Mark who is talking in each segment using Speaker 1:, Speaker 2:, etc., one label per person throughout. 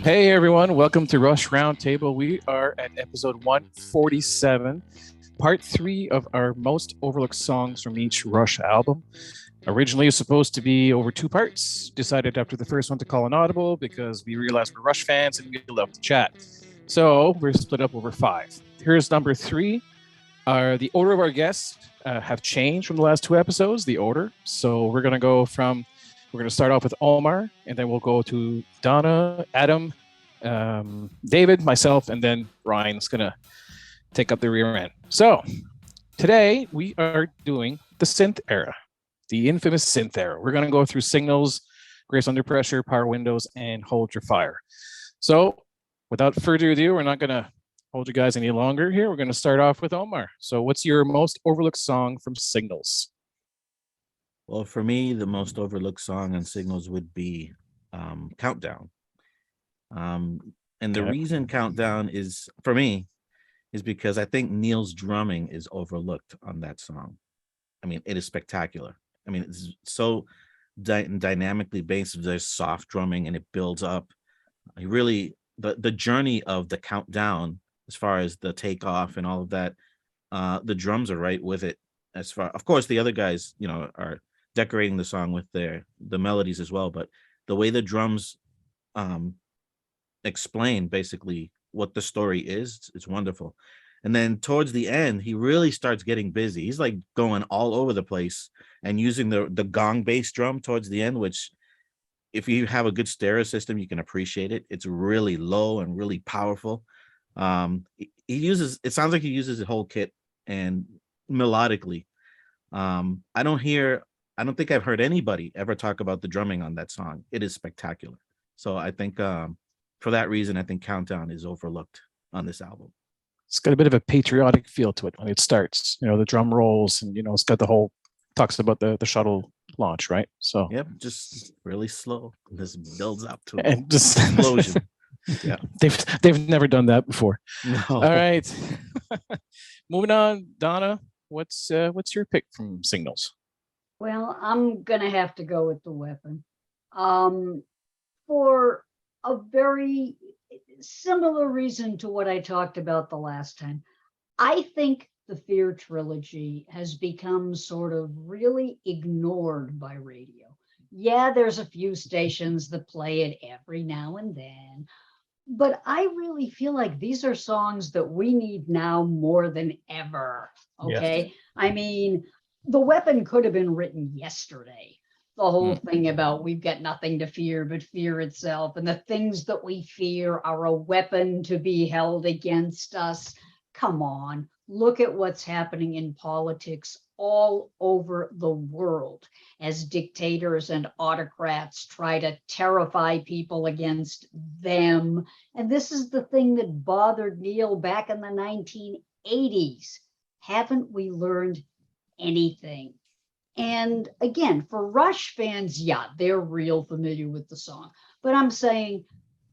Speaker 1: Hey everyone, welcome to Rush Roundtable. We are at episode 147, part 3 of our most overlooked songs from each Rush album. Originally, it was supposed to be over 2 parts. Decided after the first one to call an audible because we realized we're Rush fans and we love to chat. So we're split up over 5. Here's number 3. The order of our guests have changed from the last 2 episodes, the order. So we're going to start off with Omar, and then we'll go to Donna, Adam, David, myself, and then Ryan's going to take up the rear end. So today we are doing the synth era, the infamous synth era. We're going to go through Signals, Grace Under Pressure, Power Windows, and Hold Your Fire. So without further ado, we're not going to hold you guys any longer here. We're going to start off with Omar. So what's your most overlooked song from Signals?
Speaker 2: Well, for me, the most overlooked song on Signals would be Countdown. And the reason Countdown is, for me, is because I think Neil's drumming is overlooked on that song. I mean, it is spectacular. I mean, it's so dynamically based. There's soft drumming and it builds up. He really, the journey of the countdown, as far as the takeoff and all of that, the drums are right with it. Of course, the other guys, are decorating the song with the melodies as well, but the way the drums explain basically what the story is, it's wonderful. And then towards the end, he really starts getting busy. He's like going all over the place and using the gong bass drum towards the end, which if you have a good stereo system, you can appreciate it. It's really low and really powerful. It sounds like he uses the whole kit, and melodically, I don't think I've heard anybody ever talk about the drumming on that song. It is spectacular. So I think for that reason, I think Countdown is overlooked on this album.
Speaker 1: It's got a bit of a patriotic feel to it when it starts. The drum rolls, and it's got the whole talks about the shuttle launch, right? So
Speaker 2: yep, just really slow. This builds up to
Speaker 1: an
Speaker 2: explosion.
Speaker 1: Yeah, they've never done that before.
Speaker 2: No.
Speaker 1: All right, moving on, Donna. What's your pick from Signals?
Speaker 3: Well, I'm gonna have to go with The Weapon, for a very similar reason to what I talked about the last time. I think the Fear trilogy has become sort of really ignored by radio. Yeah, there's a few stations that play it every now and then, but I really feel like these are songs that we need now more than ever. Okay. Yes. I mean, The Weapon could have been written yesterday. The whole thing about we've got nothing to fear but fear itself, and the things that we fear are a weapon to be held against us. Come on, look at what's happening in politics all over the world as dictators and autocrats try to terrify people against them. And this is the thing that bothered Neil back in the 1980s. Haven't we learned anything? And again, for Rush fans, yeah, they're real familiar with the song. But I'm saying,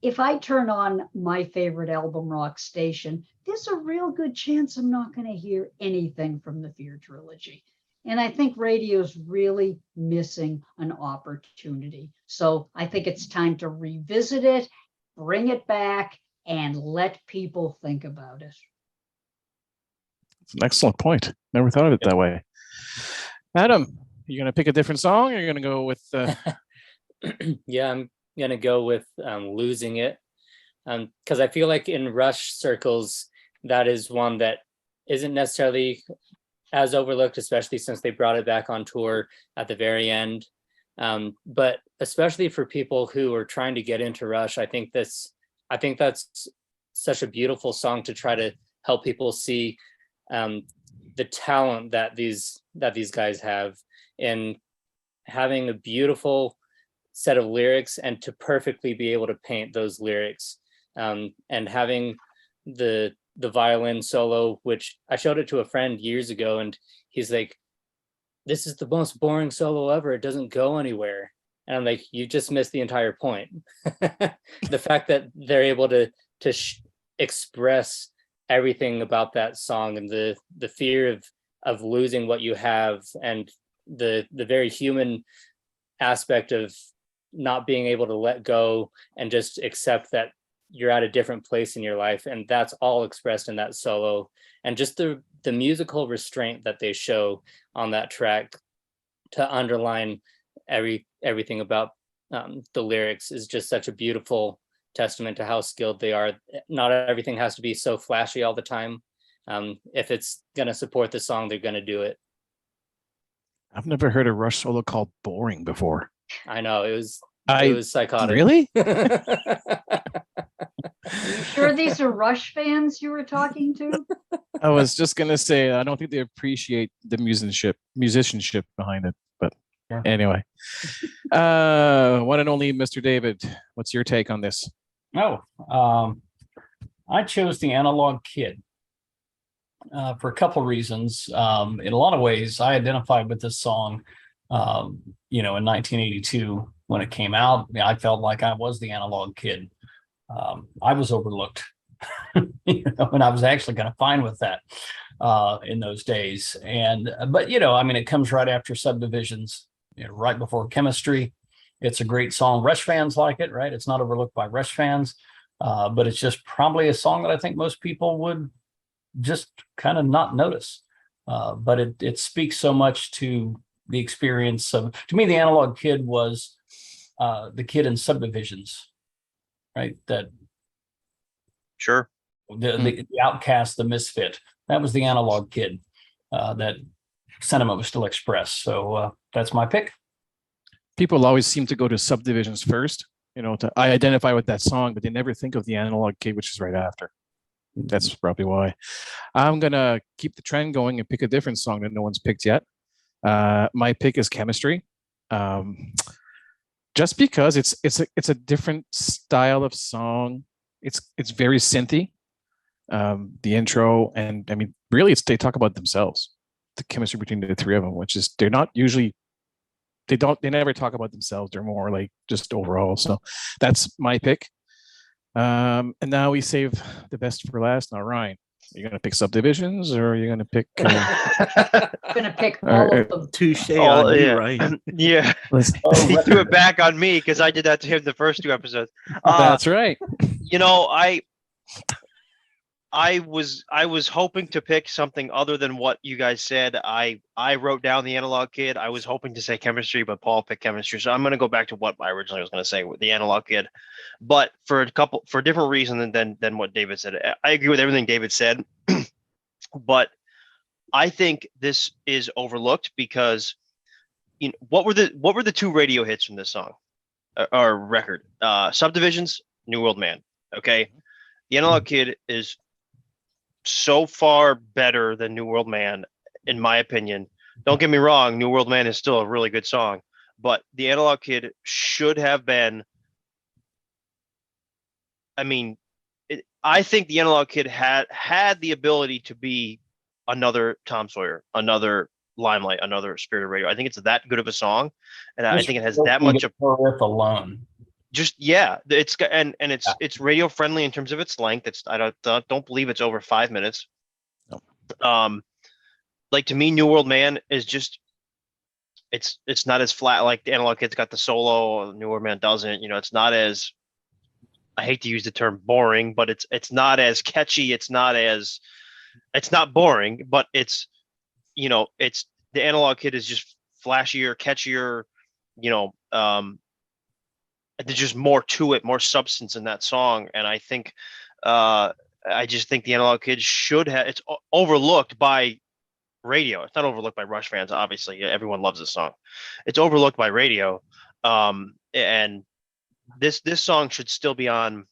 Speaker 3: if I turn on my favorite album rock station, there's a real good chance I'm not going to hear anything from the Fear trilogy. And I think radio's really missing an opportunity. So I think it's time to revisit it, bring it back, and let people think about it.
Speaker 1: It's an excellent point. Never thought of it that way. Adam, you going to pick a different song, or are you going to go with...
Speaker 4: Yeah, I'm going to go with Losing It. Because I feel like in Rush circles, that is one that isn't necessarily as overlooked, especially since they brought it back on tour at the very end. But especially for people who are trying to get into Rush, I think that's such a beautiful song to try to help people see the talent that these guys have in having a beautiful set of lyrics and to perfectly be able to paint those lyrics, and having the violin solo, which I showed it to a friend years ago, and he's like, this is the most boring solo ever, it doesn't go anywhere. And I'm like, you just missed the entire point. The fact that they're able to express everything about that song, and the fear of losing what you have, and the very human aspect of not being able to let go and just accept that you're at a different place in your life, and that's all expressed in that solo. And just the musical restraint that they show on that track to underline everything about the lyrics is just such a beautiful testament to how skilled they are. Not everything has to be so flashy all the time. If it's gonna support the song, they're gonna do it.
Speaker 1: I've never heard a Rush solo called boring before.
Speaker 4: I know, it was psychotic.
Speaker 1: Really?
Speaker 3: Are you sure these are Rush fans you were talking to?
Speaker 1: I was just gonna say I don't think they appreciate the musicianship behind it. But anyway, one and only Mr. David, what's your take on this?
Speaker 5: Oh, I chose the Analog Kid for a couple reasons. In a lot of ways, I identified with this song, in 1982 when it came out. I felt like I was the Analog Kid. I was overlooked, and I was actually kind of fine with that in those days. But it comes right after Subdivisions, right before Chemistry. It's a great song. Rush fans like it, right? It's not overlooked by Rush fans, but it's just probably a song that I think most people would just kind of not notice. But it speaks so much to the experience of, to me, the Analog Kid was the kid in Subdivisions, right? That
Speaker 6: sure.
Speaker 5: The outcast, the misfit. That was the Analog Kid. That sentiment was still expressed. So that's my pick.
Speaker 1: People always seem to go to Subdivisions first, I identify with that song, but they never think of the Analog Kid, which is right after. That's probably why. I'm gonna keep the trend going and pick a different song that no one's picked yet. My pick is Chemistry, just because it's a different style of song. It's very synthy. The intro, and I mean, really, they talk about themselves, the chemistry between the three of them, which is they're not usually. They never talk about themselves. They're more like just overall. So that's my pick. And now we save the best for last. Now, Ryan, are you going to pick Subdivisions, or are you going to pick?
Speaker 3: I'm going to pick all of them.
Speaker 2: Touche on you, right?
Speaker 6: Yeah. He threw it back on me because I did that to him the first two episodes.
Speaker 1: That's right.
Speaker 6: I was hoping to pick something other than what you guys said. I wrote down the Analog Kid. I was hoping to say Chemistry, but Paul picked Chemistry. So I'm going to go back to what I originally was going to say with the Analog Kid, but for a different reason than what David said. I agree with everything David said, but I think this is overlooked because what were the two radio hits from this song or record? Subdivisions, New World Man. Okay, the Analog Kid is so far better than New World Man, in my opinion. Don't get me wrong, New World Man is still a really good song, but the Analog Kid should have been. I mean, I think the Analog Kid had the ability to be another Tom Sawyer, another Limelight, another Spirit of Radio. I think it's that good of a song, and I think it has that much of
Speaker 5: alone.
Speaker 6: Just it's radio friendly in terms of its length. I don't believe it's over 5 minutes.
Speaker 1: No.
Speaker 6: Like, to me, New World Man is just it's not as flat. Like the Analog Kid's got the solo, New World Man doesn't. It's not as, I hate to use the term boring, but it's not as catchy. It's not boring, but it's the Analog Kid is just flashier, catchier. There's just more to it, more substance in that song, and I think I just think the Analog Kid should have. It's overlooked by radio. It's not overlooked by Rush fans. Obviously, everyone loves this song. It's overlooked by radio, and this song should still be on,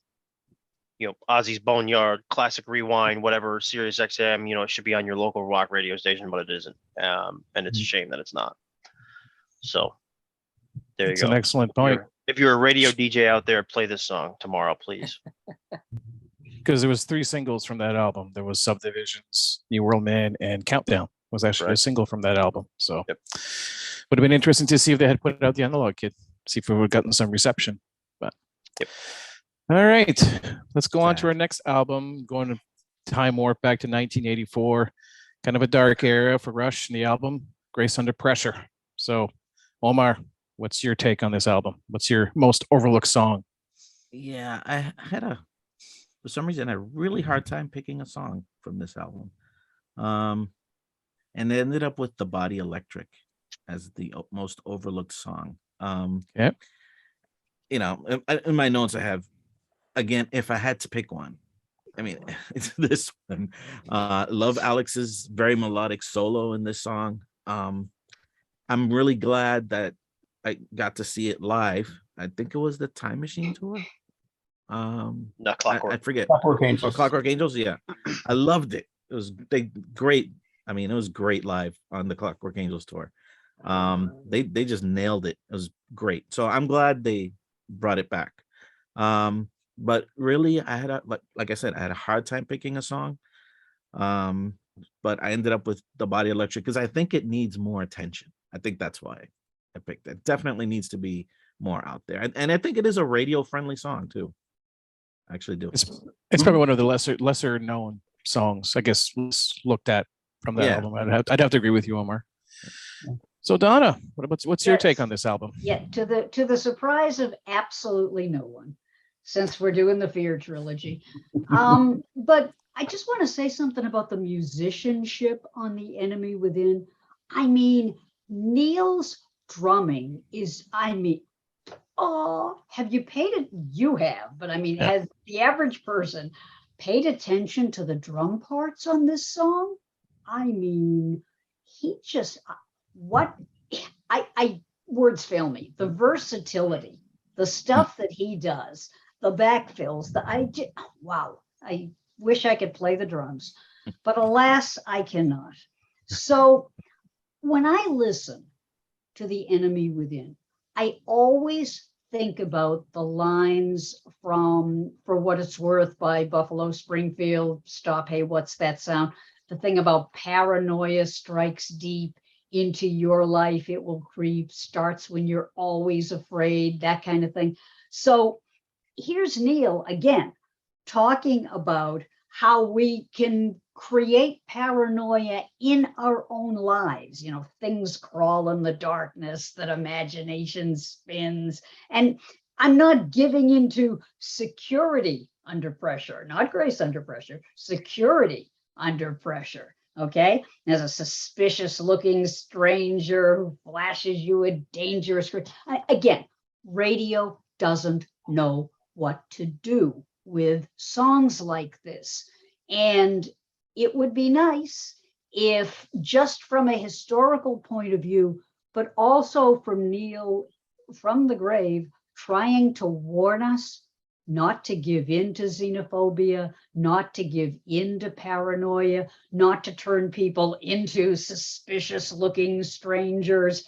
Speaker 6: Ozzy's Boneyard, Classic Rewind, whatever, Sirius XM. It should be on your local rock radio station, but it isn't, and it's a shame that it's not. So there you go.
Speaker 1: It's an excellent point.
Speaker 6: If you're a radio DJ out there, play this song tomorrow, please.
Speaker 1: Because there was 3 singles from that album. There was Subdivisions, New World Man, and Countdown was actually a single from that album. So would have been interesting to see if they had put out the Analog Kid, see if we would have gotten some reception. But all right, let's go on to our next album. Going to time warp back to 1984, kind of a dark era for Rush and the album Grace Under Pressure. So, Omar, what's your take on this album? What's your most overlooked song?
Speaker 2: Yeah, I had a for some reason, I had a really hard time picking a song from this album. And they ended up with The Body Electric as the most overlooked song.
Speaker 1: Yep.
Speaker 2: You know, in my notes, I have, again, if I had to pick one, I mean, it's this one. Love Alex's very melodic solo in this song. I'm really glad that I got to see it live. I think it was the Time Machine tour.
Speaker 6: Not Clockwork.
Speaker 2: I forget.
Speaker 5: Clockwork
Speaker 2: Oh,
Speaker 5: Angels.
Speaker 2: Clockwork Angels. Yeah, I loved it. It was great. I mean, it was great live on the Clockwork Angels tour. They just nailed it. It was great. So I'm glad they brought it back. But really, I had like I said, I had a hard time picking a song. But I ended up with The Body Electric because I think it needs more attention. I think that's why I picked it. Definitely needs to be more out there, and I think it is a radio friendly song too. I actually do.
Speaker 1: It's probably one of the lesser known songs, I guess, looked at from that
Speaker 2: Yeah.
Speaker 1: album. I'd have to agree with you, Omar. So Donna, what's your take on this album?
Speaker 3: Yeah, to the surprise of absolutely no one, since we're doing the Fear trilogy. But I just want to say something about the musicianship on The Enemy Within. I mean, Neil's drumming is, oh, have you paid it? You have, but I mean,
Speaker 1: Yeah.
Speaker 3: has the average person paid attention to the drum parts on this song? I mean, he just, I words fail me. The versatility, the stuff that he does, the backfills, wow, I wish I could play the drums, but alas, I cannot. So when I listen to The Enemy Within, I always think about the lines from For What It's Worth by Buffalo Springfield, Stop, Hey, What's That Sound? The thing about paranoia strikes deep into your life, it will creep, starts when you're always afraid, that kind of thing. So here's Neil again talking about how we can create paranoia in our own lives. You know, things crawl in the darkness, that imagination spins. And I'm not giving into security under pressure, not grace under pressure, security under pressure. Okay, there's a suspicious looking stranger who flashes you a dangerous. Again, radio doesn't know what to do with songs like this. And it would be nice if, just from a historical point of view, but also from Neil from the grave, trying to warn us not to give in to xenophobia, not to give in to paranoia, not to turn people into suspicious looking strangers.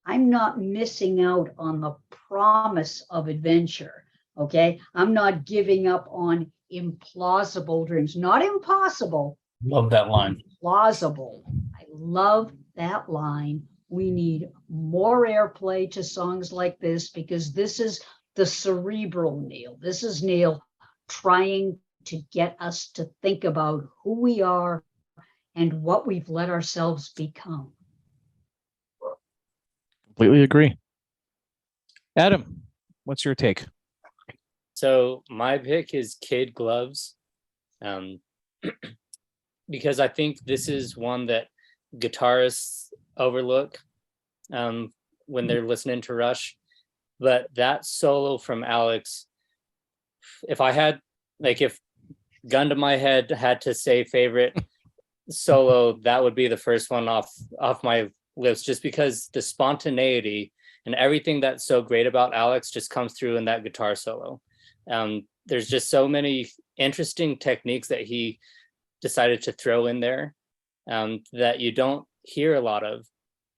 Speaker 3: I'm not missing out on the promise of adventure. Okay, I'm not giving up on implausible dreams, not impossible.
Speaker 5: Love that line.
Speaker 3: Plausible. I love that line. We need more airplay to songs like this, because this is the cerebral Neil. This is Neil trying to get us to think about who we are and what we've let ourselves become.
Speaker 1: Completely agree. Adam, what's your take?
Speaker 4: So my pick is Kid Gloves, because I think this is one that guitarists overlook when they're listening to Rush. But that solo from Alex, if gun to my head had to say favorite solo, that would be the first one off my lips, just because the spontaneity and everything that's so great about Alex just comes through in that guitar solo. There's just so many interesting techniques that he decided to throw in there that you don't hear a lot of.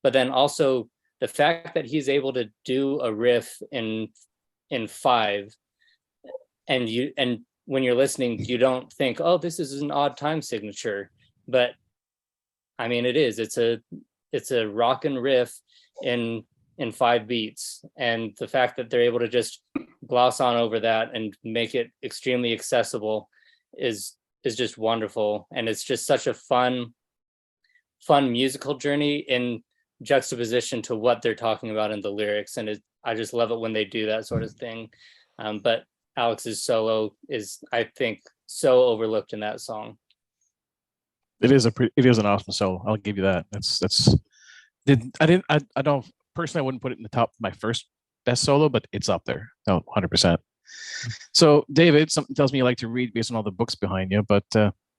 Speaker 4: But then also the fact that he's able to do a riff in 5, and when you're listening, you don't think, oh, this is an odd time signature. But I mean, it is. It's a rockin' riff in 5 beats, and the fact that they're able to just gloss on over that and make it extremely accessible is just wonderful. And it's just such a fun musical journey in juxtaposition to what they're talking about in the lyrics. And I just love it when they do that sort of thing. But Alex's solo is, I think, so overlooked in that song.
Speaker 1: It is an awesome solo. I'll give you that. I don't personally, I wouldn't put it in the top of my first best solo, but it's up there. No, 100%. So David, something tells me you like to read based on all the books behind you, but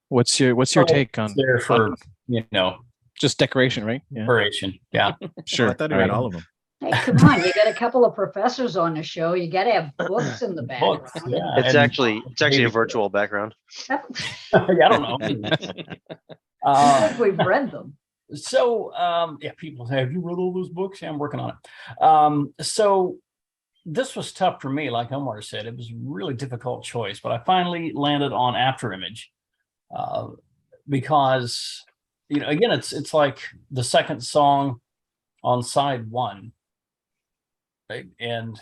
Speaker 1: what's your take on
Speaker 5: there for
Speaker 1: just decoration, right? Yeah.
Speaker 5: Decoration. Yeah.
Speaker 1: Sure.
Speaker 2: I thought he read all of them.
Speaker 3: Hey, come on! You got a couple of professors on the show. You got to have books in the background.
Speaker 5: Books, yeah.
Speaker 6: It's
Speaker 5: And-
Speaker 6: actually a virtual background.
Speaker 5: I don't know.
Speaker 3: I think we've read them.
Speaker 5: So yeah, people say, have you read all those books? Yeah, I'm working on it. So this was tough for me, like Omar said. It was a really difficult choice, but I finally landed on After Image because, again, it's like the second song on side one, right? And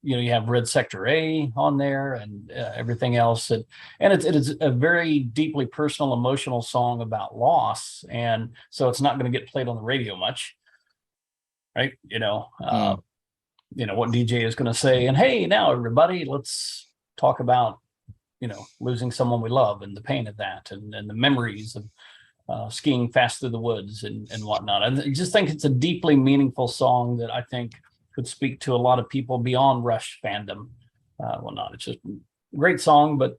Speaker 5: you have Red Sector A on there and everything else, and it is a very deeply personal, emotional song about loss, and so it's not going to get played on the radio much, right? What DJ is going to say, and hey, now everybody, let's talk about losing someone we love and the pain of that, and the memories of skiing fast through the woods and whatnot. I just think it's a deeply meaningful song that I think could speak to a lot of people beyond Rush fandom. Whatnot. It's just a great song, but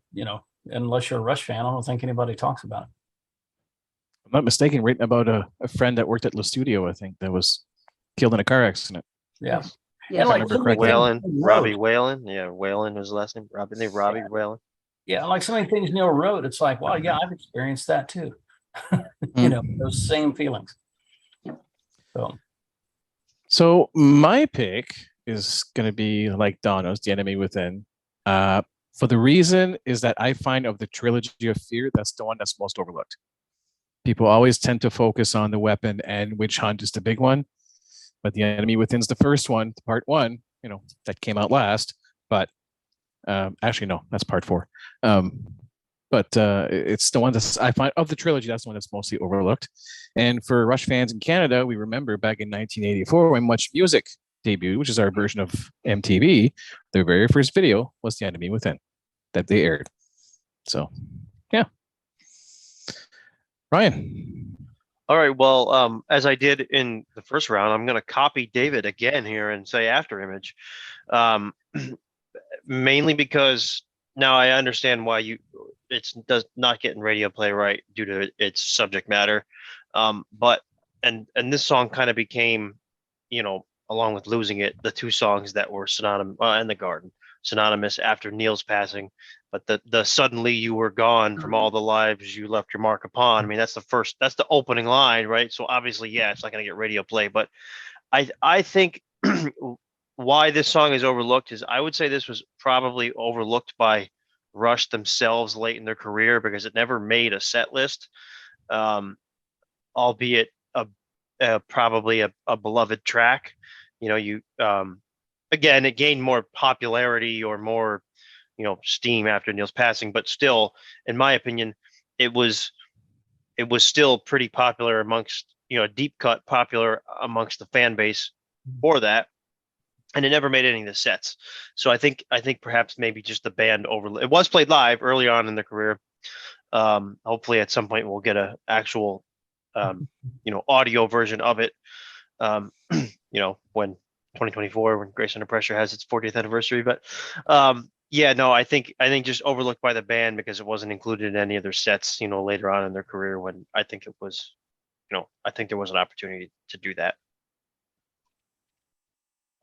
Speaker 5: unless you're a Rush fan, I don't think anybody talks about it.
Speaker 1: I'm not mistaken, written about a friend that worked at the studio, I think, that was killed in a car accident.
Speaker 5: Yeah.
Speaker 3: Yeah,
Speaker 5: like
Speaker 1: remember correctly.
Speaker 6: Whalen,
Speaker 5: Neil
Speaker 6: Robbie
Speaker 5: wrote.
Speaker 6: Whalen. Yeah, Whalen was his last name. Robbie Whalen.
Speaker 5: Yeah, like so many things Neil wrote, it's like, well, yeah, I've experienced that too. Those same feelings.
Speaker 1: So my pick is going to be like Donna's, The Enemy Within. For the reason is that I find of the trilogy of Fear, that's the one that's most overlooked. People always tend to focus on the weapon and Witch Hunt is the big one, but The Enemy Within's the first one, part one, that came out last. But actually, no, that's part 4. But it's the one that I find of the trilogy, that's the one that's mostly overlooked. And for Rush fans in Canada, we remember back in 1984 when Much Music debuted, which is our version of MTV, their very first video was The Enemy Within that they aired. So, yeah. Ryan.
Speaker 6: All right. Well, as I did in the first round, I'm going to copy David again here and say After Image, mainly because now I understand why it's does not getting radio play right due to its subject matter, but this song kind of became, along with Losing It, the two songs that were synonymous, and The Garden, synonymous after Neil's passing. But the suddenly you were gone from all the lives you left your mark upon. I mean, that's the opening line, right? So obviously, yeah, it's not going to get radio play. But I think why this song is overlooked is I would say this was probably overlooked by Rush themselves late in their career because it never made a set list, albeit probably a beloved track. Again, it gained more popularity or more steam after Neil's passing, but still, in my opinion, it was still pretty popular amongst deep cut popular amongst the fan base for that, and it never made any of the sets. So I think perhaps maybe just the band it was played live early on in their career. Hopefully at some point we'll get a actual audio version of it, when 2024, when Grace Under Pressure has its 40th anniversary. But I think just overlooked by the band because it wasn't included in any of their sets, later on in their career, when I think it was, I think there was an opportunity to do that.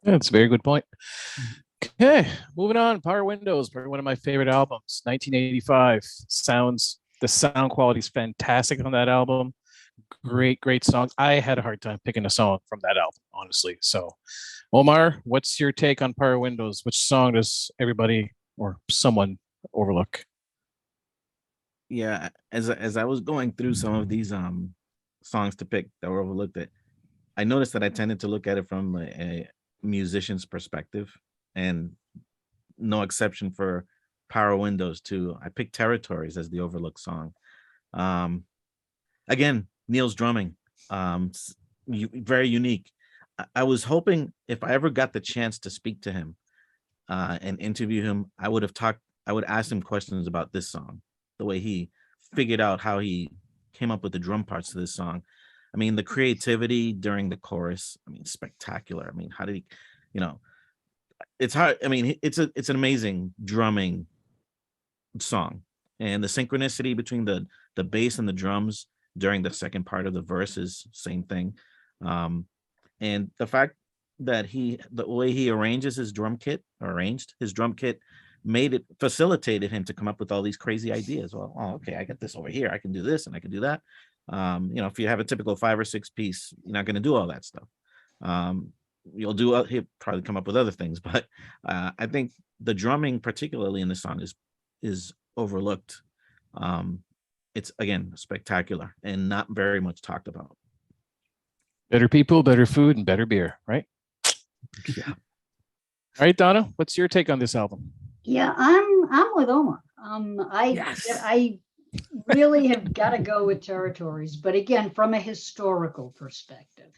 Speaker 1: Yeah, that's a very good point. Okay, moving on. Power Windows, probably one of my favorite albums. 1985. The sound quality is fantastic on that album. Great songs. I had a hard time picking a song from that album, honestly. So, Omar, what's your take on Power Windows? Which song does everybody or someone overlook?
Speaker 2: Yeah, as I was going through some of these songs to pick that were overlooked, I noticed that I tended to look at it from a musician's perspective, and no exception for Power Windows too. I picked Territories as the overlooked song. Again, Neil's drumming, very unique. I was hoping if I ever got the chance to speak to him and interview him, I would ask him questions about this song the way he figured out how he came up with the drum parts to this song. I mean, the creativity during the chorus, I mean, spectacular. I mean, how did he, you know, it's hard. I mean, it's an amazing drumming song, and the synchronicity between the bass and the drums during the second part of the verse is same thing. And the fact that the way he arranged his drum kit facilitated him to come up with all these crazy ideas. Well, oh, okay, I got this over here, I can do this and I can do that. If you have a typical 5 or 6 piece, you're not going to do all that stuff. He'll probably come up with other things, but I think the drumming, particularly in the song, is overlooked. It's again spectacular and not very much talked about.
Speaker 1: Better people, better food, and better beer, right?
Speaker 2: Yeah.
Speaker 1: All right, Donna, what's your take on this album?
Speaker 3: Yeah, I'm with Omar. I really have got to go with Territories, but again, from a historical perspective,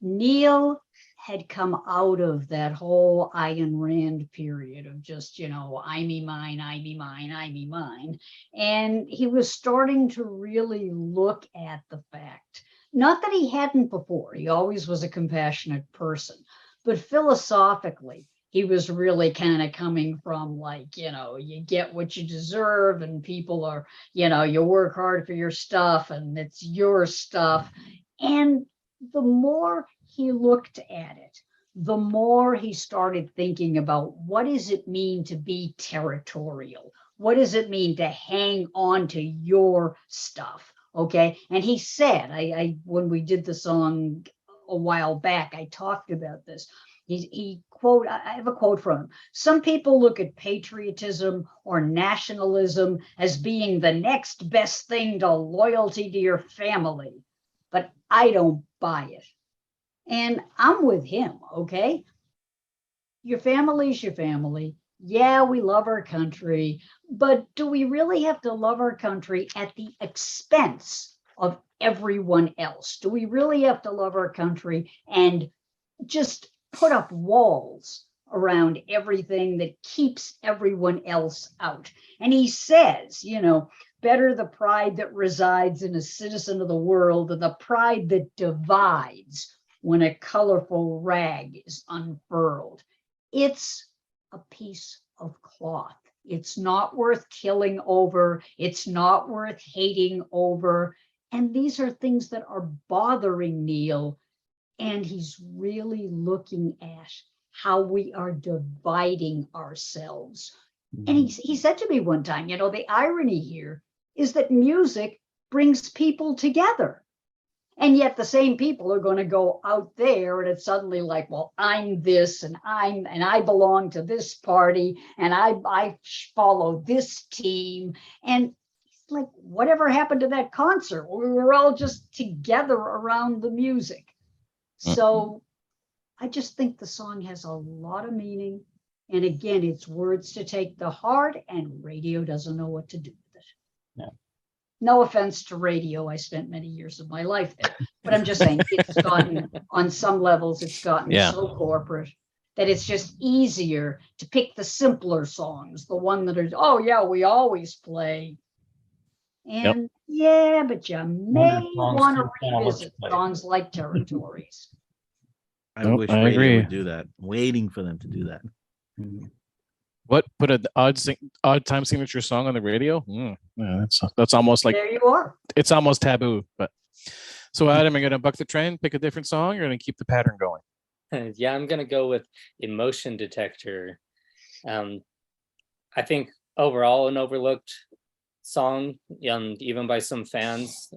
Speaker 3: Neil had come out of that whole Ayn Rand period of just, I me mine, I me mine, I me mine. And he was starting to really look at the fact, not that he hadn't before, he always was a compassionate person, but philosophically, he was really kind of coming from like, you get what you deserve and people are, you work hard for your stuff and it's your stuff. And the more he looked at it, the more he started thinking about what does it mean to be territorial? What does it mean to hang on to your stuff? Okay. And he said, I when we did the song a while back, I talked about this. He quote, I have a quote from him. Some people look at patriotism or nationalism as being the next best thing to loyalty to your family, but I don't buy it. And I'm with him, okay? Your family's your family. Yeah, we love our country, but do we really have to love our country at the expense of everyone else? Do we really have to love our country and just put up walls around everything that keeps everyone else out? And he says, better the pride that resides in a citizen of the world than the pride that divides when a colorful rag is unfurled. It's a piece of cloth. It's not worth killing over. It's not worth hating over. And these are things that are bothering Neil. And he's really looking at how we are dividing ourselves. And he said to me one time, the irony here is that music brings people together. And yet the same people are going to go out there and it's suddenly like, well, I'm this and I belong to this party and I follow this team. And it's like, whatever happened to that concert? We were all just together around the music. So I just think the song has a lot of meaning. And again, it's words to take to heart, and radio doesn't know what to do with it.
Speaker 5: Yeah.
Speaker 3: No offense to radio. I spent many years of my life there, but I'm just saying it's gotten, on some levels, it's gotten so corporate that it's just easier to pick the simpler songs, the one that are, oh yeah, we always play. And but you may want to revisit songs like Territories.
Speaker 2: I wish radio would do that. I'm waiting for them to do that.
Speaker 1: What? Put an odd time signature song on the radio? Yeah, that's almost like,
Speaker 3: there you are.
Speaker 1: It's almost taboo. But so, Adam, you're going to buck the trend, pick a different song, you're going to keep the pattern going?
Speaker 4: Yeah, I'm going to go with Emotion Detector. I think overall an overlooked song, even by some fans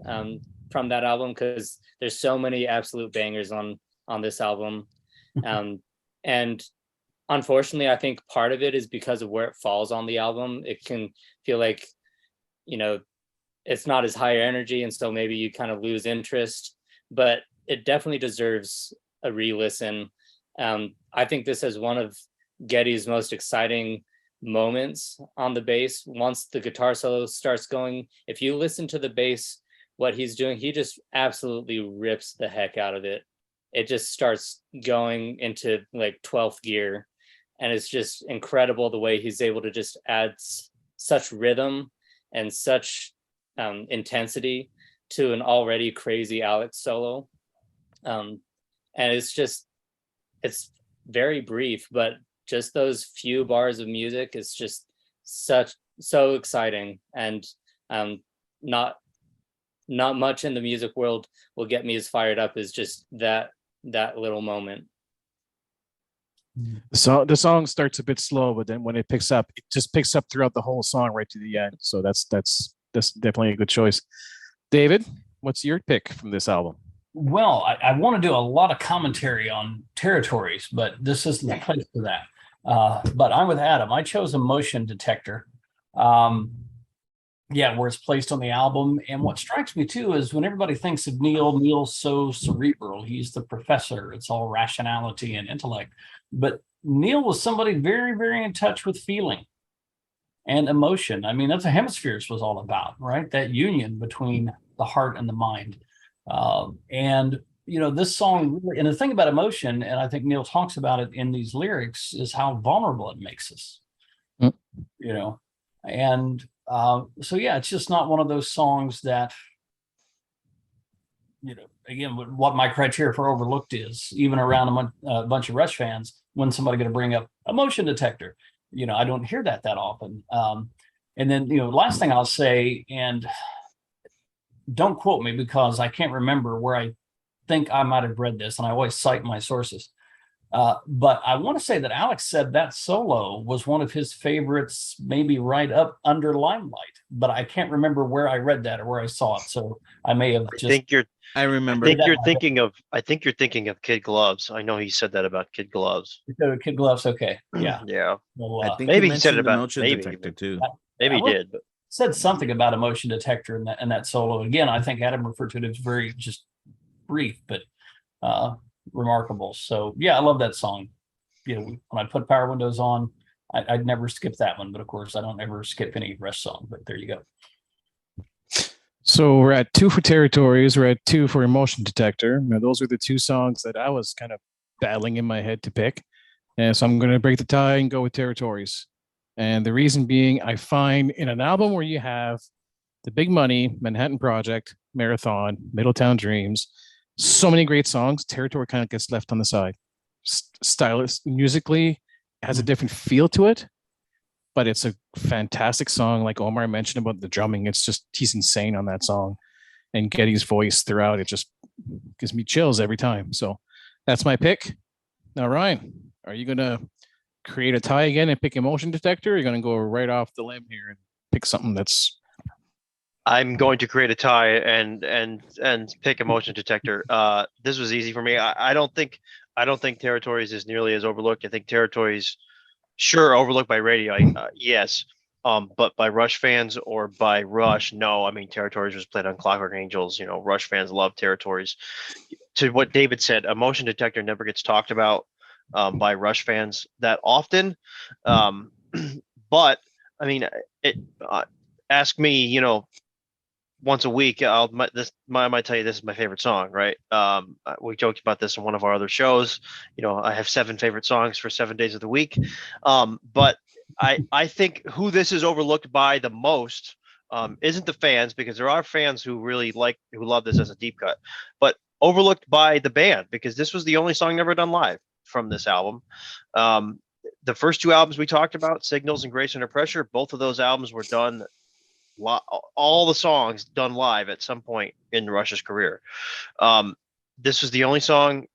Speaker 4: from that album, because there's so many absolute bangers on this album. And unfortunately, I think part of it is because of where it falls on the album. It can feel like, it's not as high energy, and so maybe you kind of lose interest, but it definitely deserves a re-listen. I think this is one of Geddy's most exciting moments on the bass. Once the guitar solo starts going, if you listen to the bass, what he's doing, he just absolutely rips the heck out of it. It just starts going into like 12th gear, and it's just incredible the way he's able to just add such rhythm and such intensity to an already crazy Alex solo. And it's very brief, but just those few bars of music is just so exciting, and not much in the music world will get me as fired up as just that little moment.
Speaker 1: So the song starts a bit slow, but then when it picks up, it just picks up throughout the whole song right to the end. So that's definitely a good choice. David, what's your pick from this album?
Speaker 5: Well, I want to do a lot of commentary on Territories, but this isn't the place for that. But I'm with Adam. I chose Emotion Detector. Where it's placed on the album. And what strikes me too is when everybody thinks of Neil's so cerebral. He's the professor. It's all rationality and intellect. But Neil was somebody very, very in touch with feeling and emotion. I mean, that's what Hemispheres was all about, right? That union between the heart and the mind. And this song really, and the thing about emotion, and I think Neil talks about it in these lyrics, is how vulnerable it makes us. And it's just not one of those songs that, again, what my criteria for overlooked is, even around a bunch of Rush fans, when somebody going to bring up Emotion Detector, I don't hear that often. And then, last thing I'll say, and don't quote me because I can't remember where I think I might have read this, and I always cite my sources. But I want to say that Alex said that solo was one of his favorites, maybe right up under Limelight, but I can't remember where I read that or where I saw it. So I may have
Speaker 2: I remember.
Speaker 6: I think you're thinking of Kid Gloves. I know he said that about Kid Gloves.
Speaker 5: Kid Gloves, okay. Yeah.
Speaker 6: Yeah.
Speaker 5: Well,
Speaker 2: I think
Speaker 6: maybe he said it about
Speaker 2: Emotion Detector too.
Speaker 6: Maybe he did, but
Speaker 5: said something about Emotion Detector in that solo. Again, I think Adam referred to it as very just brief, but remarkable. So yeah, I love that song. When I put Power Windows on, I'd never skip that one, but of course I don't ever skip any Rush song, but there you go.
Speaker 1: So we're at 2 for Territories, we're at 2 for Emotion Detector. Now, those are the 2 songs that I was kind of battling in my head to pick, and so I'm going to break the tie and go with Territories. And the reason being, I find in an album where you have the Big Money, Manhattan Project, Marathon, Middletown Dreams, so many great songs, Territory kind of gets left on the side. Stylist musically has a different feel to it, but it's a fantastic song. Like Omar mentioned about the drumming, he's insane on that song, and Geddy's voice throughout, it just gives me chills every time. So that's my pick. Now, Ryan, are you gonna create a tie again and pick Emotion Detector, or are you gonna go right off the limb here and pick something that's...
Speaker 6: I'm going to create a tie and pick Emotion Detector. This was easy for me. I don't think Territories is nearly as overlooked. I think Territories, sure, overlooked by radio, yes, but by Rush fans or by Rush, no. I mean, Territories was played on Clockwork Angels. Rush fans love Territories. To what David said, Emotion Detector never gets talked about by Rush fans that often. But I mean, ask me, once a week, I might tell you this is my favorite song, right? We joked about this in one of our other shows. I have 7 favorite songs for 7 days of the week. But I think who this is overlooked by the most isn't the fans, because there are fans who love this as a deep cut, but overlooked by the band, because this was the only song never done live from this album. The first 2 albums we talked about, Signals and Grace Under Pressure, both of those albums were done, all the songs done live at some point in Rush's career. This was the only song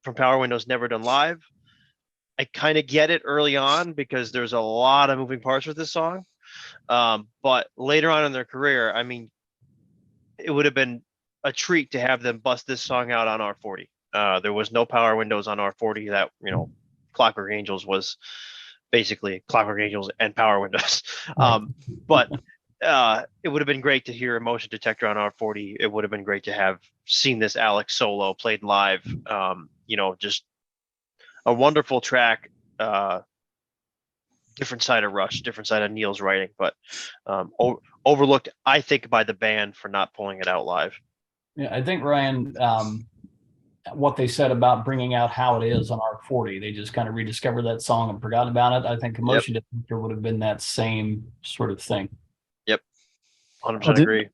Speaker 6: from Power Windows never done live. I kind of get it early on because there's a lot of moving parts with this song. But later on in their career, I mean, it would have been a treat to have them bust this song out on R40. There was no Power Windows on R40. That, Clockwork Angels was basically Clockwork Angels and Power Windows. But it would have been great to hear Emotion Detector on R40. It would have been great to have seen this Alex solo played live. Just a wonderful track. Different side of Rush, different side of Neil's writing, but overlooked, I think, by the band for not pulling it out live.
Speaker 5: Yeah, I think, Ryan, what they said about bringing out How It Is on R40, they just kind of rediscovered that song and forgot about it. I think Emotion Detector would have been that same sort of thing.
Speaker 6: Yep. 100% agree.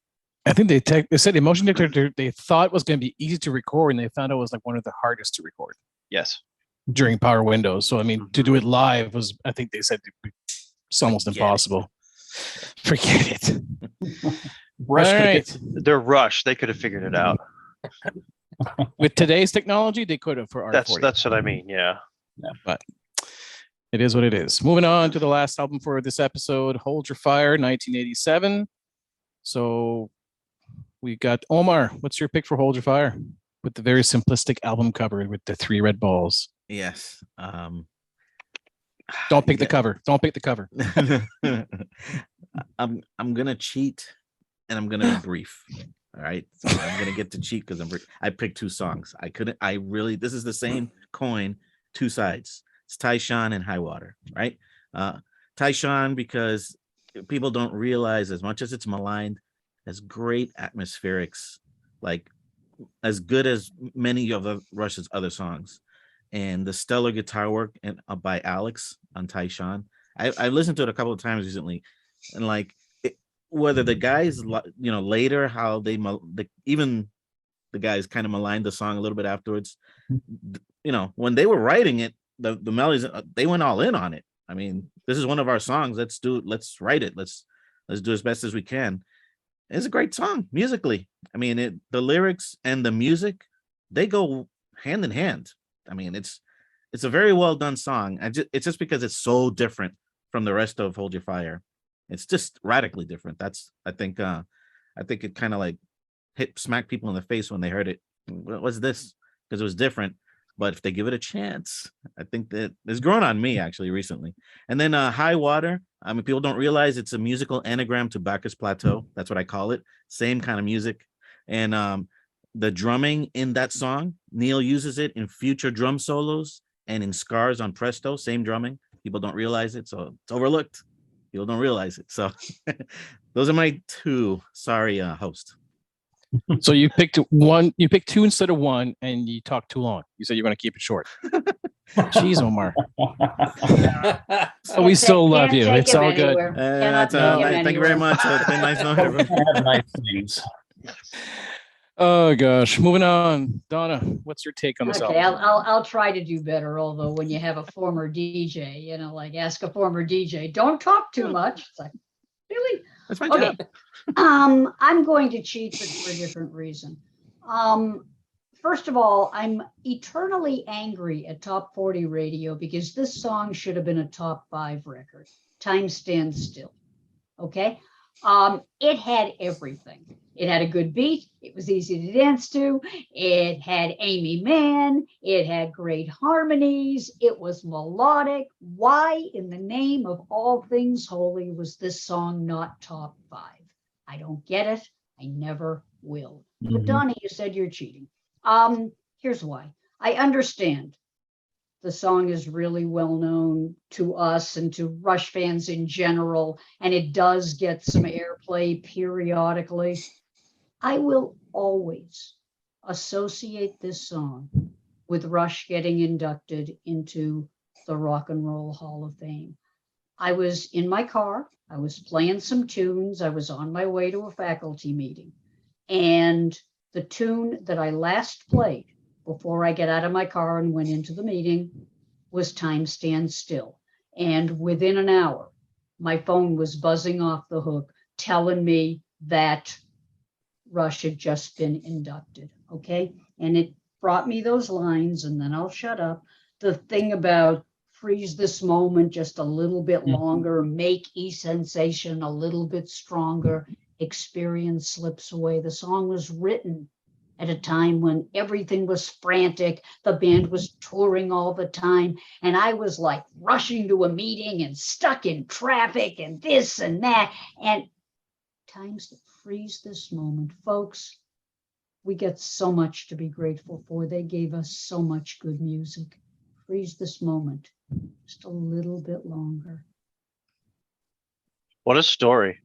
Speaker 1: I think they said the motion detector they thought was going to be easy to record, and they found out it was like one of the hardest to record
Speaker 6: Yes.
Speaker 1: during power windows. So I mean, to do it live was, I think they said it's almost impossible. Forget it.
Speaker 5: Rush
Speaker 1: All
Speaker 5: could
Speaker 1: right.
Speaker 5: get-
Speaker 6: They're Rush. They could have figured it out.
Speaker 1: With today's technology, they could have for R40.
Speaker 6: That's what I mean. Yeah.
Speaker 1: But it is what it is. Moving on to the last album for this episode, Hold Your Fire, 1987. So we got Omar. What's your pick for Hold Your Fire? With the very simplistic album cover with the 3 red balls.
Speaker 2: Yes.
Speaker 1: Don't pick the cover. Don't pick the cover.
Speaker 2: I'm gonna cheat, and I'm gonna be brief. All right, so I'm gonna get to cheat because I picked 2 songs. This is the same coin, 2 sides. It's Tyshawn and High Water, right? Tyshawn, because people don't realize, as much as it's maligned, has great atmospherics, like as good as many of Rush's other songs. And the stellar guitar work by Alex on Tyshawn. I listened to it a couple of times recently, and like whether the guys, later how even the guys kind of maligned the song a little bit afterwards. When they were writing it, the melodies, they went all in on it. I mean, this is one of our songs. Let's write it. Let's do as best as we can. It's a great song musically. I mean, the lyrics and the music, they go hand in hand. I mean, it's a very well done song. It's just because it's so different from the rest of Hold Your Fire. It's just radically different. I think it kind of like smacked people in the face when they heard it. What was this? Because it was different. But if they give it a chance, I think that it's grown on me actually recently. And then High Water. I mean, people don't realize it's a musical anagram to Bacchus Plateau. That's what I call it. Same kind of music. And the drumming in that song, Neil uses it in future drum solos and in Scars on Presto. Same drumming. People don't realize it, so it's overlooked. People don't realize it. So those are my 2. Sorry, host.
Speaker 1: So you picked 1. You picked 2 instead of 1, and you talked too long. You said you're going to keep it short. Jeez, Omar. We still love you. It's all good.
Speaker 2: Thank you very much. It's been nice knowing everyone.
Speaker 5: Have nice things.
Speaker 1: Oh gosh. Moving on. Donna, what's your take on this
Speaker 3: Okay,
Speaker 1: album?
Speaker 3: I'll try to do better. Although when you have a former DJ, like ask a former DJ, don't talk too much. It's like, really?
Speaker 2: That's my
Speaker 3: Okay.
Speaker 2: job.
Speaker 3: I'm going to cheat, but for a different reason. First of all, I'm eternally angry at Top 40 Radio because this song should have been a top 5 record. Time Stands Still. Okay. It had everything. It had a good beat. It was easy to dance to. It had Amy Mann. It had great harmonies. It was melodic. Why, in the name of all things holy, was this song not top 5? I don't get it. I never will. But Donnie, you said you're cheating. Here's why. I understand the song is really well known to us and to Rush fans in general, and it does get some airplay periodically. I will always associate this song with Rush getting inducted into the Rock and Roll Hall of Fame. I was in my car. I was playing some tunes. I was on my way to a faculty meeting. And the tune that I last played before I got out of my car and went into the meeting was Time Stands Still. And within an hour, my phone was buzzing off the hook, telling me that Rush had just been inducted. Okay. And it brought me those lines, and then I'll shut up. The thing about freeze this moment just a little bit longer, make E-sensation a little bit stronger, experience slips away. The song was written at a time when everything was frantic. The band was touring all the time. And I was like rushing to a meeting and stuck in traffic and this and that. And times to freeze this moment. Folks, we get so much to be grateful for. They gave us so much good music. Freeze this moment just a little bit longer.
Speaker 6: What a story.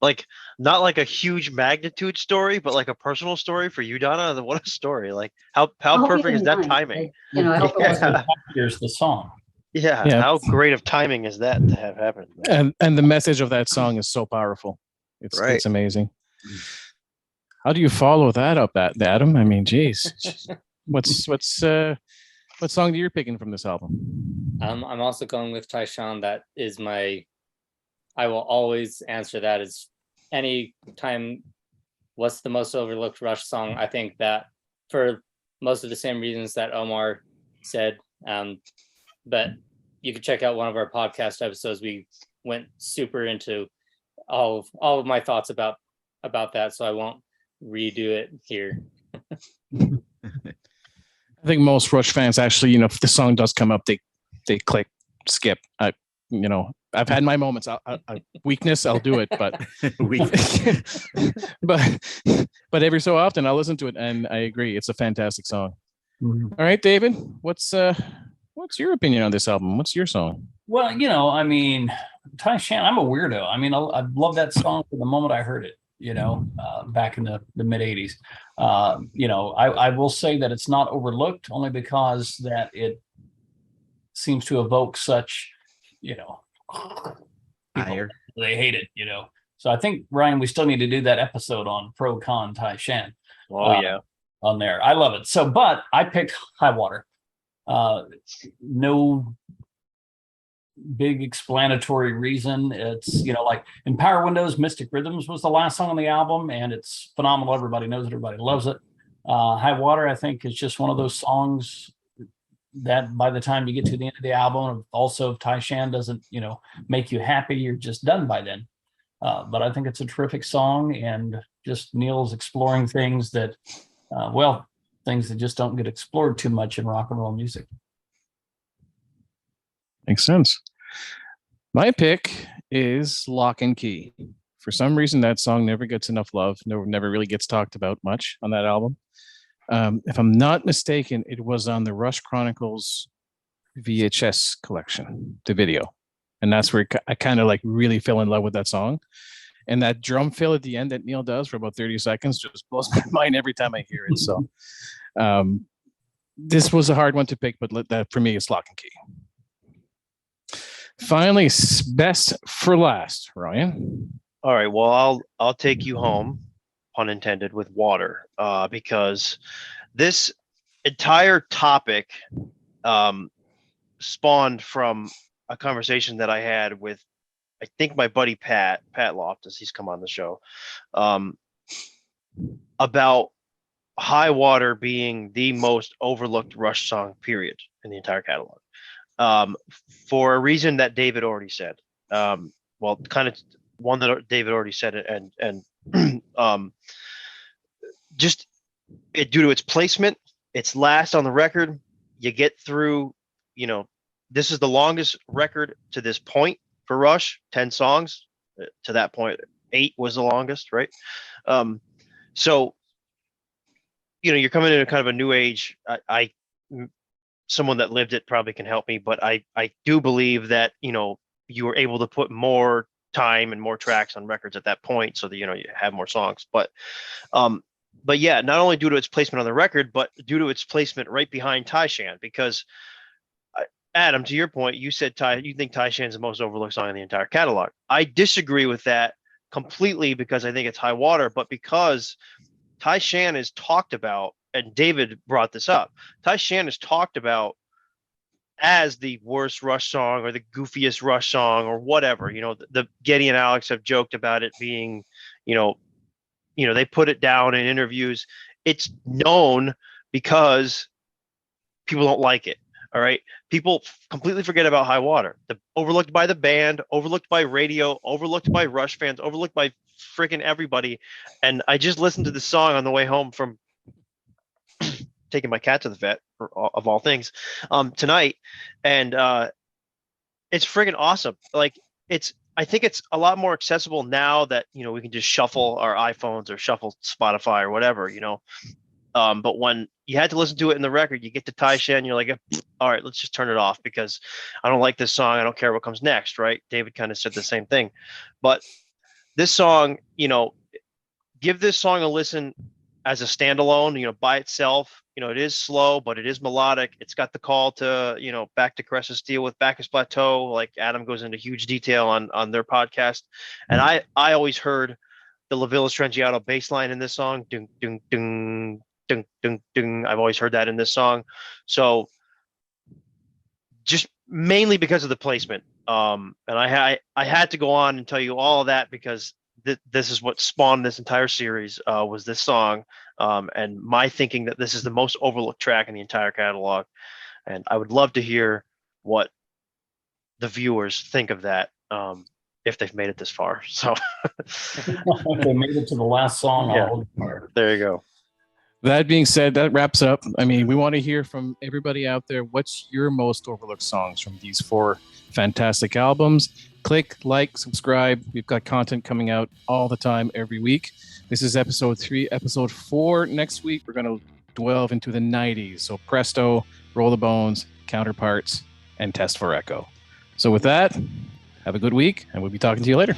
Speaker 6: Like, not like a huge magnitude story, but like a personal story for you, Donna. What a story. Like, how perfect is that timing?
Speaker 3: I hope it wasn't.
Speaker 5: Here's the song.
Speaker 6: Yeah. How great of timing is that to have happened?
Speaker 1: And the message of that song is so powerful. It's amazing. How do you follow that up, Adam? I mean, geez. What song do you picking from this album?
Speaker 4: I'm also going with Tyshawn. That is I will always answer that as any time. What's the most overlooked Rush song? I think that for most of the same reasons that Omar said. But you can check out one of our podcast episodes. We went super into all of my thoughts about that, so I won't redo it here.
Speaker 1: I think most Rush fans actually, if the song does come up, they click skip. I've had my moments. Weakness, I'll do it, but but every so often I'll listen to it, and I agree, it's a fantastic song.
Speaker 5: Mhm.
Speaker 1: All right, David, what's your opinion on this album? What's your song?
Speaker 5: Well, I mean, Tyshawn, I'm a weirdo. I mean, I love that song from the moment I heard it, back in the mid 80s. I will say that it's not overlooked only because that it seems to evoke such, people,
Speaker 2: Ire.
Speaker 5: they hate it, So I think, Ryan, we still need to do that episode on pro con Tyshawn.
Speaker 6: Yeah.
Speaker 5: On there. I love it. So, but I picked High Water. No big explanatory reason. It's, like in Power Windows, Mystic Rhythms was the last song on the album, and it's phenomenal. Everybody knows it. Everybody loves it. High Water, I think, is just one of those songs that by the time you get to the end of the album, also if Tyshawn doesn't, make you happy, you're just done by then. But I think it's a terrific song, and just Neil's exploring things that, things that just don't get explored too much in rock and roll music.
Speaker 1: Makes sense. My pick is Lock and Key. For some reason, that song never gets enough love. Never really gets talked about much on that album. If I'm not mistaken, it was on the Rush Chronicles VHS collection, the video. And that's where I kind of like really fell in love with that song. And that drum fill at the end that Neil does for about 30 seconds just blows my mind every time I hear it. So this was a hard one to pick, but that for me is Lock and Key. Finally, best for last, Ryan.
Speaker 6: All right. Well, I'll take you home, pun intended, with Water, because this entire topic spawned from a conversation that I had with, I think, my buddy Pat Loftus. He's come on the show, about High Water being the most overlooked Rush song, period, in the entire catalog. For a reason that David already said. Kind of one that David already said, and just due to its placement, its last on the record. You get through, this is the longest record to this point for Rush, 10 songs. To that point, 8 was the longest, right? So, you're coming into kind of a new age. I someone that lived it probably can help me, but I do believe that, you were able to put more time and more tracks on records at that point, so that, you have more songs. But yeah, not only due to its placement on the record, but due to its placement right behind Tyshawn, because Adam, to your point, you said you think Tyshawn's the most overlooked song in the entire catalog. I disagree with that completely, because I think it's High Water, but because Tyshawn is talked about, and David brought this up, Tyshawn is talked about as the worst Rush song or the goofiest Rush song or whatever. The Getty and Alex have joked about it being, they put it down in interviews. It's known because people don't like it. All right. People completely forget about High Water. Overlooked by the band, overlooked by radio, overlooked by Rush fans, overlooked by freaking everybody. And I just listened to the song on the way home from taking my cat to the vet, of all things, tonight. And it's freaking awesome. Like, I think it's a lot more accessible now that, we can just shuffle our iPhones or shuffle Spotify or whatever, but when you had to listen to it in the record, you get to Tyshawn, you're like, all right, let's just turn it off because I don't like this song. I don't care what comes next, right? David kind of said the same thing. But this song, give this song a listen as a standalone, by itself. It is slow, but it is melodic. It's got the call to, back to Caress of Steel with Bacchus Plateau. Like Adam goes into huge detail on their podcast. And I always heard the La Villa Strangiato bass line in this song. Ding, ding, ding, ding, ding, ding. I've always heard that in this song. So just mainly because of the placement. And I had to go on and tell you all of that because this is what spawned this entire series, was this song, and my thinking that this is the most overlooked track in the entire catalog. And I would love to hear what the viewers think of that, if they've made it this far. So
Speaker 5: If they made it to the last song,
Speaker 6: Yeah.
Speaker 5: I'll hold the card.
Speaker 6: there you go.
Speaker 1: That being said, that wraps up. I mean, we want to hear from everybody out there. What's your most overlooked songs from these 4 fantastic albums? Click, like, subscribe. We've got content coming out all the time, every week. This is episode 3. Episode 4 next week, we're going to delve into the 90s. So Presto, Roll the Bones, Counterparts, and Test for Echo. So with that, have a good week, and we'll be talking to you later.